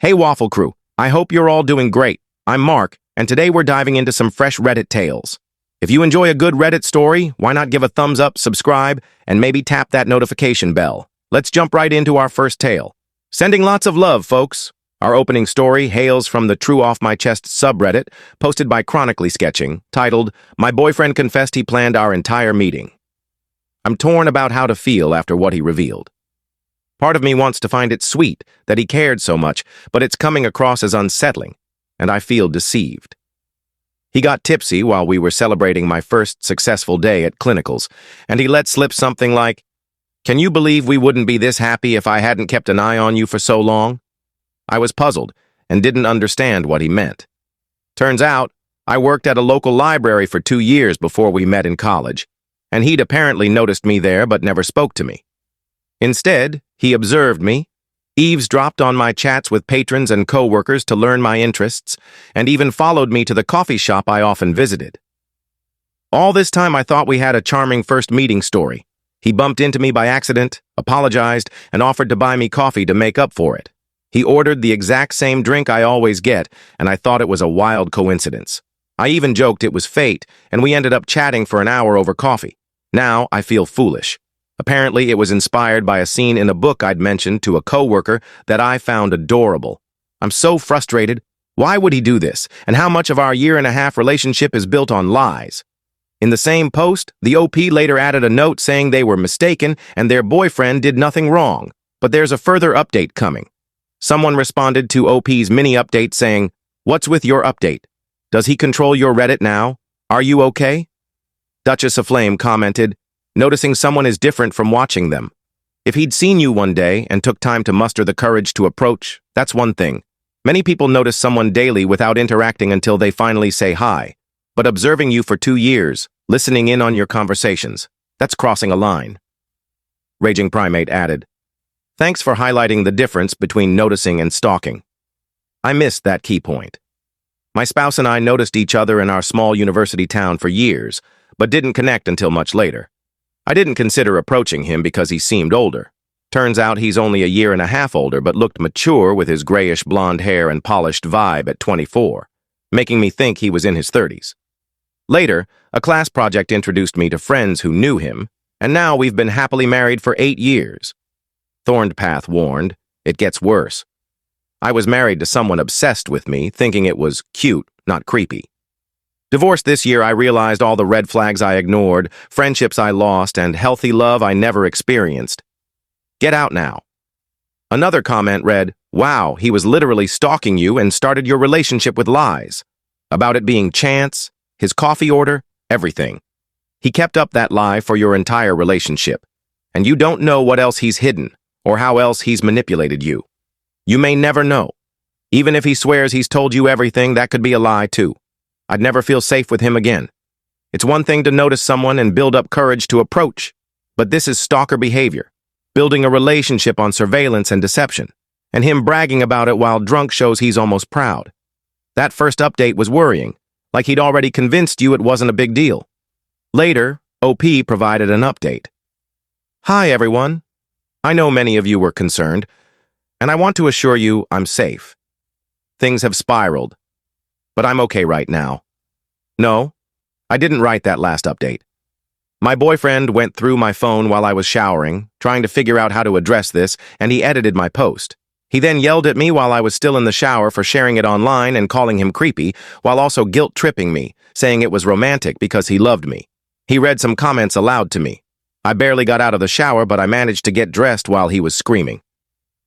Hey Waffle Crew, I hope you're all doing great. I'm Mark, and today we're diving into some fresh Reddit tales. If you enjoy a good Reddit story, why not give a thumbs up, subscribe, and maybe tap that notification bell. Let's jump right into our first tale. Sending lots of love, folks. Our opening story hails from the True Off My Chest subreddit, posted by Chronically Sketching, titled, My Boyfriend Confessed He Planned Our Entire Meeting. I'm torn about how to feel after what he revealed. Part of me wants to find it sweet that he cared so much, but it's coming across as unsettling, and I feel deceived. He got tipsy while we were celebrating my first successful day at clinicals, and he let slip something like, "Can you believe we wouldn't be this happy if I hadn't kept an eye on you for so long?" I was puzzled and didn't understand what he meant. Turns out, I worked at a local library for 2 years before we met in college, and he'd apparently noticed me there but never spoke to me. Instead, he observed me, eavesdropped on my chats with patrons and co-workers to learn my interests, and even followed me to the coffee shop I often visited. All this time I thought we had a charming first meeting story. He bumped into me by accident, apologized, and offered to buy me coffee to make up for it. He ordered the exact same drink I always get, and I thought it was a wild coincidence. I even joked it was fate, and we ended up chatting for an hour over coffee. Now I feel foolish. Apparently, it was inspired by a scene in a book I'd mentioned to a coworker that I found adorable. I'm so frustrated. Why would he do this? And how much of our year-and-a-half relationship is built on lies? In the same post, the OP later added a note saying they were mistaken and their boyfriend did nothing wrong. But there's a further update coming. Someone responded to OP's mini update saying, "What's with your update? Does he control your Reddit now? Are you okay?" Duchess of Flame commented, "Noticing someone is different from watching them. If he'd seen you one day and took time to muster the courage to approach, that's one thing. Many people notice someone daily without interacting until they finally say hi. But observing you for 2 years, listening in on your conversations, that's crossing a line." Raging Primate added, "Thanks for highlighting the difference between noticing and stalking. I missed that key point. My spouse and I noticed each other in our small university town for years, but didn't connect until much later. I didn't consider approaching him because he seemed older. Turns out he's only a year and a half older but looked mature with his grayish blonde hair and polished vibe at 24, making me think he was in his 30s. Later, a class project introduced me to friends who knew him, and now we've been happily married for 8 years. Thorned Path warned, it gets worse. I was married to someone obsessed with me, thinking it was cute, not creepy. Divorced this year, I realized all the red flags I ignored, friendships I lost, and healthy love I never experienced. Get out now." Another comment read, "Wow, he was literally stalking you and started your relationship with lies. About it being chance, his coffee order, everything. He kept up that lie for your entire relationship. And you don't know what else he's hidden, or how else he's manipulated you. You may never know. Even if he swears he's told you everything, that could be a lie too. I'd never feel safe with him again. It's one thing to notice someone and build up courage to approach, but this is stalker behavior, building a relationship on surveillance and deception, and him bragging about it while drunk shows he's almost proud. That first update was worrying, like he'd already convinced you it wasn't a big deal." Later, OP provided an update. "Hi, everyone. I know many of you were concerned, and I want to assure you I'm safe. Things have spiraled, but I'm okay right now. No, I didn't write that last update. My boyfriend went through my phone while I was showering, trying to figure out how to address this, and he edited my post. He then yelled at me while I was still in the shower for sharing it online and calling him creepy, while also guilt-tripping me, saying it was romantic because he loved me. He read some comments aloud to me. I barely got out of the shower, but I managed to get dressed while he was screaming.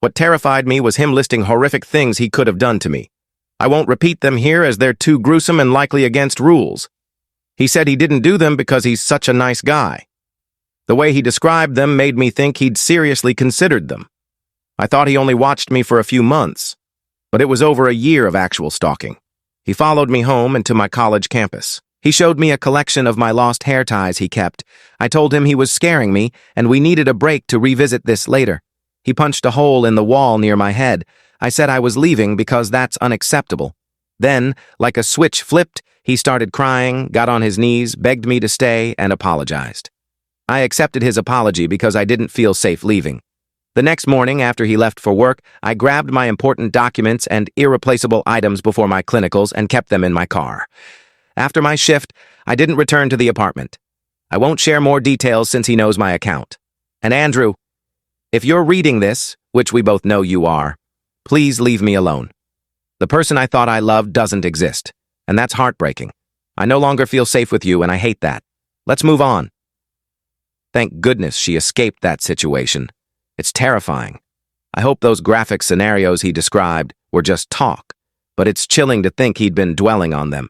What terrified me was him listing horrific things he could have done to me. I won't repeat them here as they're too gruesome and likely against rules. He said he didn't do them because he's such a nice guy. The way he described them made me think he'd seriously considered them. I thought he only watched me for a few months, but it was over a year of actual stalking. He followed me home and to my college campus. He showed me a collection of my lost hair ties he kept. I told him he was scaring me and we needed a break to revisit this later. He punched a hole in the wall near my head. I said I was leaving because that's unacceptable. Then, like a switch flipped, he started crying, got on his knees, begged me to stay, and apologized. I accepted his apology because I didn't feel safe leaving. The next morning, after he left for work, I grabbed my important documents and irreplaceable items before my clinicals and kept them in my car. After my shift, I didn't return to the apartment. I won't share more details since he knows my account. And Andrew, if you're reading this, which we both know you are, please leave me alone. The person I thought I loved doesn't exist, and that's heartbreaking. I no longer feel safe with you, and I hate that. Let's move on. Thank goodness she escaped that situation. It's terrifying. I hope those graphic scenarios he described were just talk, but it's chilling to think he'd been dwelling on them.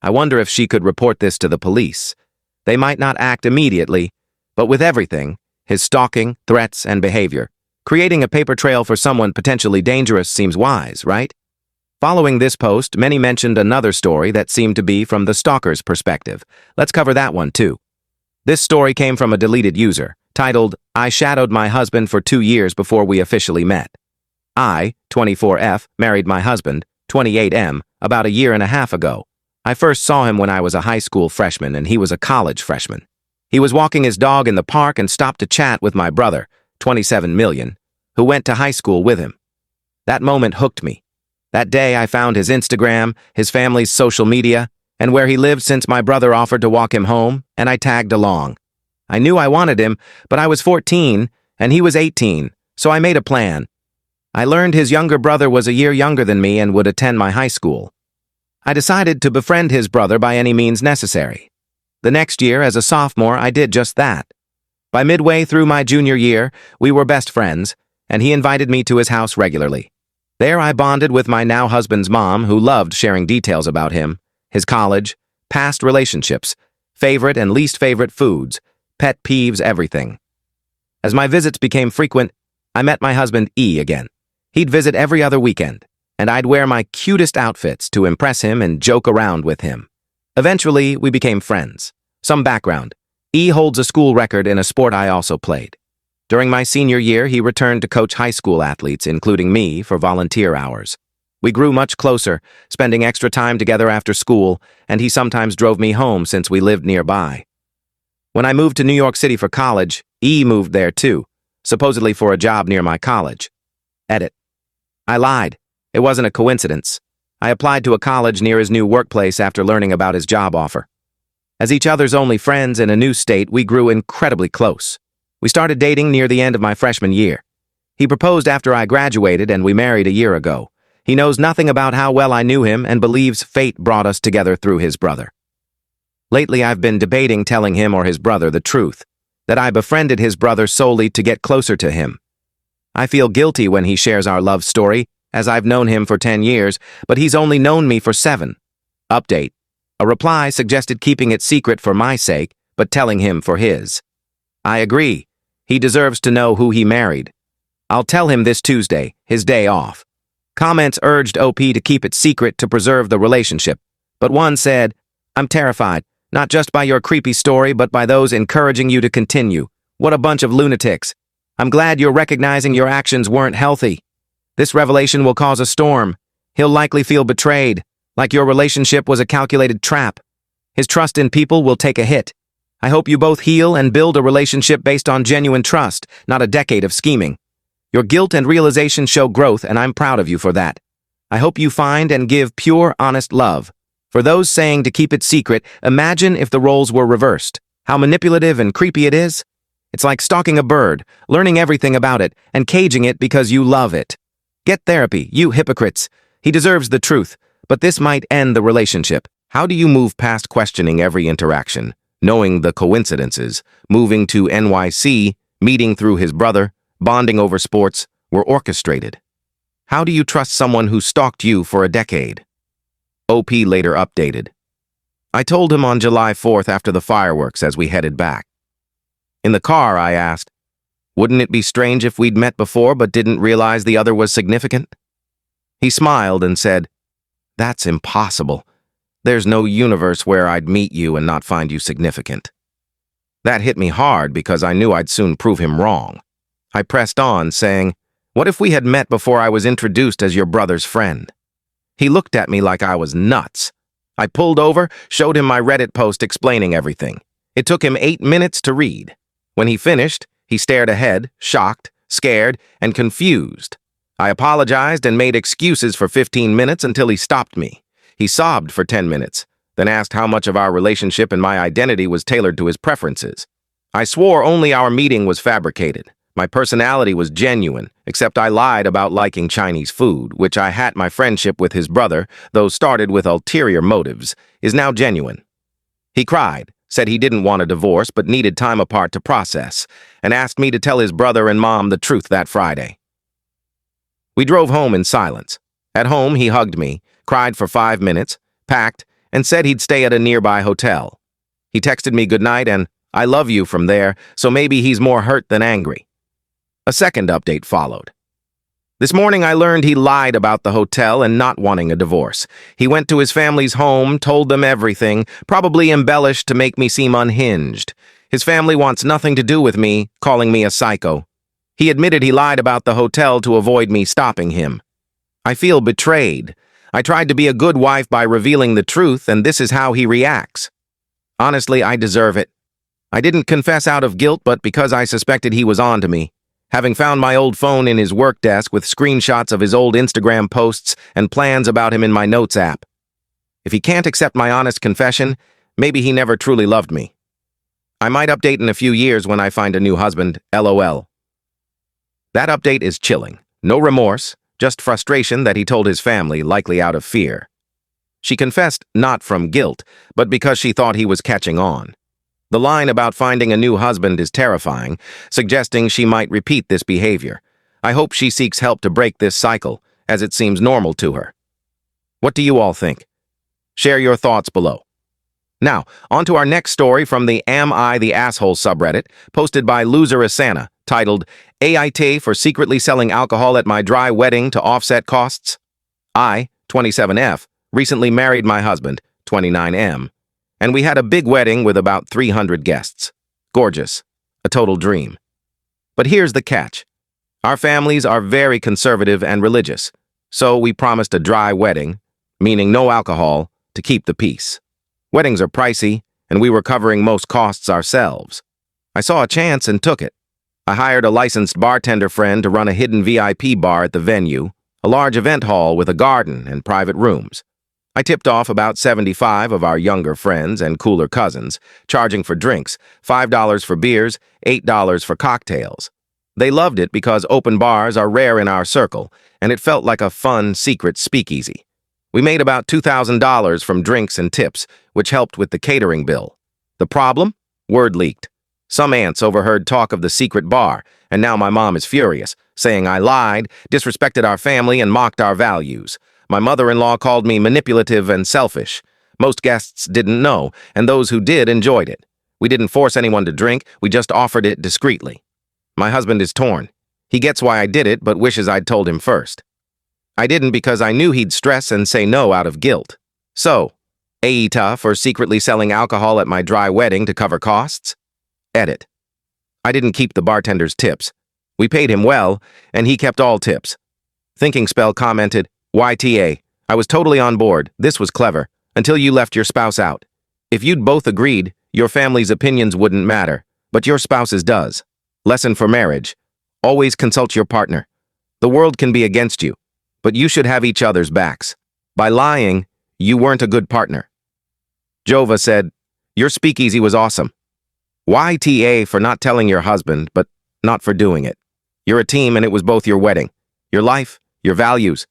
I wonder if she could report this to the police. They might not act immediately, but with everything, his stalking, threats, and behavior, creating a paper trail for someone potentially dangerous seems wise, right? Following this post, many mentioned another story that seemed to be from the stalker's perspective. Let's cover that one too. This story came from a deleted user, titled, "I shadowed my husband for 2 years before we officially met. I, 24F, married my husband, 28M, about a year and a half ago. I first saw him when I was a high school freshman and he was a college freshman. He was walking his dog in the park and stopped to chat with my brother, 27 million, who went to high school with him. That moment hooked me. That day I found his Instagram, his family's social media, and where he lived since my brother offered to walk him home, and I tagged along. I knew I wanted him, but I was 14 and he was 18, so I made a plan. I learned his younger brother was a year younger than me and would attend my high school. I decided to befriend his brother by any means necessary. The next year, as a sophomore, I did just that. By midway through my junior year, we were best friends, and he invited me to his house regularly. There I bonded with my now husband's mom, who loved sharing details about him, his college, past relationships, favorite and least favorite foods, pet peeves, everything. As my visits became frequent, I met my husband E again. He'd visit every other weekend, and I'd wear my cutest outfits to impress him and joke around with him. Eventually, we became friends. Some background. E holds a school record in a sport I also played. During my senior year, he returned to coach high school athletes, including me, for volunteer hours. We grew much closer, spending extra time together after school, and he sometimes drove me home since we lived nearby. When I moved to New York City for college, E moved there too, supposedly for a job near my college. Edit. I lied. It wasn't a coincidence. I applied to a college near his new workplace after learning about his job offer. As each other's only friends in a new state, we grew incredibly close. We started dating near the end of my freshman year. He proposed after I graduated and we married a year ago. He knows nothing about how well I knew him and believes fate brought us together through his brother. Lately, I've been debating telling him or his brother the truth, that I befriended his brother solely to get closer to him. I feel guilty when he shares our love story, as I've known him for 10 years, but he's only known me for 7. Update. A reply suggested keeping it secret for my sake, but telling him for his. I agree. He deserves to know who he married. I'll tell him this Tuesday, his day off. Comments urged OP to keep it secret to preserve the relationship, but one said, "I'm terrified, not just by your creepy story, but by those encouraging you to continue. What a bunch of lunatics. I'm glad you're recognizing your actions weren't healthy. This revelation will cause a storm. He'll likely feel betrayed, like your relationship was a calculated trap. His trust in people will take a hit. I hope you both heal and build a relationship based on genuine trust, not a decade of scheming. Your guilt and realization show growth, and I'm proud of you for that. I hope you find and give pure, honest love. For those saying to keep it secret, imagine if the roles were reversed. How manipulative and creepy it is. It's like stalking a bird, learning everything about it, and caging it because you love it. Get therapy, you hypocrites. He deserves the truth, but this might end the relationship. How do you move past questioning every interaction, knowing the coincidences, moving to NYC, meeting through his brother, bonding over sports, were orchestrated? How do you trust someone who stalked you for a decade? OP later updated. I told him on July 4th after the fireworks as we headed back. In the car, I asked, wouldn't it be strange if we'd met before but didn't realize the other was significant? He smiled and said, that's impossible. There's no universe where I'd meet you and not find you significant. That hit me hard because I knew I'd soon prove him wrong. I pressed on, saying, what if we had met before I was introduced as your brother's friend? He looked at me like I was nuts. I pulled over, showed him my Reddit post explaining everything. It took him 8 minutes to read. When he finished, he stared ahead, shocked, scared, and confused. I apologized and made excuses for 15 minutes until he stopped me. He sobbed for 10 minutes, then asked how much of our relationship and my identity was tailored to his preferences. I swore only our meeting was fabricated. My personality was genuine, except I lied about liking Chinese food, which I had my friendship with his brother, though started with ulterior motives, is now genuine. He cried, said he didn't want a divorce but needed time apart to process, and asked me to tell his brother and mom the truth that Friday. We drove home in silence. At home, he hugged me, cried for 5 minutes, packed, and said he'd stay at a nearby hotel. He texted me goodnight and, "I love you" from there, so maybe he's more hurt than angry. A second update followed. This morning I learned he lied about the hotel and not wanting a divorce. He went to his family's home, told them everything, probably embellished to make me seem unhinged. His family wants nothing to do with me, calling me a psycho. He admitted he lied about the hotel to avoid me stopping him. I feel betrayed. I tried to be a good wife by revealing the truth, and this is how he reacts. Honestly, I deserve it. I didn't confess out of guilt, but because I suspected he was on to me. Having found my old phone in his work desk with screenshots of his old Instagram posts and plans about him in my notes app. If he can't accept my honest confession, maybe he never truly loved me. I might update in a few years when I find a new husband, LOL. That update is chilling. No remorse, just frustration that he told his family, likely out of fear. She confessed not from guilt, but because she thought he was catching on. The line about finding a new husband is terrifying, suggesting she might repeat this behavior. I hope she seeks help to break this cycle, as it seems normal to her. What do you all think? Share your thoughts below. Now, on to our next story from the Am I the Asshole subreddit, posted by Loser Asana, titled, AIT for secretly selling alcohol at my dry wedding to offset costs? I, 27F, recently married my husband, 29M, and we had a big wedding with about 300 guests. Gorgeous. A total dream. But here's the catch. Our families are very conservative and religious, so we promised a dry wedding, meaning no alcohol, to keep the peace. Weddings are pricey, and we were covering most costs ourselves. I saw a chance and took it. I hired a licensed bartender friend to run a hidden VIP bar at the venue, a large event hall with a garden and private rooms. I tipped off about 75 of our younger friends and cooler cousins, charging for drinks, $5 for beers, $8 for cocktails. They loved it because open bars are rare in our circle, and it felt like a fun, secret speakeasy. We made about $2,000 from drinks and tips, which helped with the catering bill. The problem? Word leaked. Some aunts overheard talk of the secret bar, and now my mom is furious, saying I lied, disrespected our family, and mocked our values. My mother-in-law called me manipulative and selfish. Most guests didn't know, and those who did enjoyed it. We didn't force anyone to drink, we just offered it discreetly. My husband is torn. He gets why I did it, but wishes I'd told him first. I didn't because I knew he'd stress and say no out of guilt. So, AITA for secretly selling alcohol at my dry wedding to cover costs? Edit. I didn't keep the bartender's tips. We paid him well, and he kept all tips. Thinking Spell commented, YTA, I was totally on board, this was clever, until you left your spouse out. If you'd both agreed, your family's opinions wouldn't matter, but your spouse's does. Lesson for marriage. Always consult your partner. The world can be against you, but you should have each other's backs. By lying, you weren't a good partner. Jova said, your speakeasy was awesome. YTA for not telling your husband, but not for doing it. You're a team and it was both your wedding, your life, your values.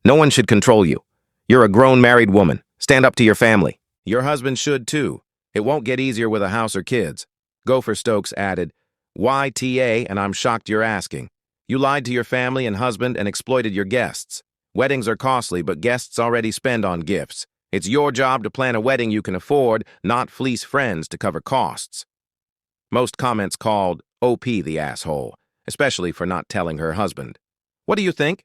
No one should control you. You're a grown married woman. Stand up to your family. Your husband should too. It won't get easier with a house or kids. Gopher Stokes added, YTA, and I'm shocked you're asking. You lied to your family and husband and exploited your guests. Weddings are costly, but guests already spend on gifts. It's your job to plan a wedding you can afford, not fleece friends to cover costs. Most comments called OP the asshole, especially for not telling her husband. What do you think?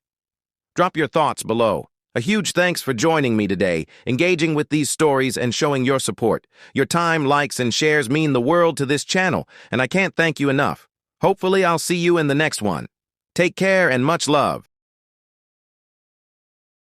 Drop your thoughts below. A huge thanks for joining me today, engaging with these stories and showing your support. Your time, likes, and shares mean the world to this channel, and I can't thank you enough. Hopefully I'll see you in the next one. Take care and much love.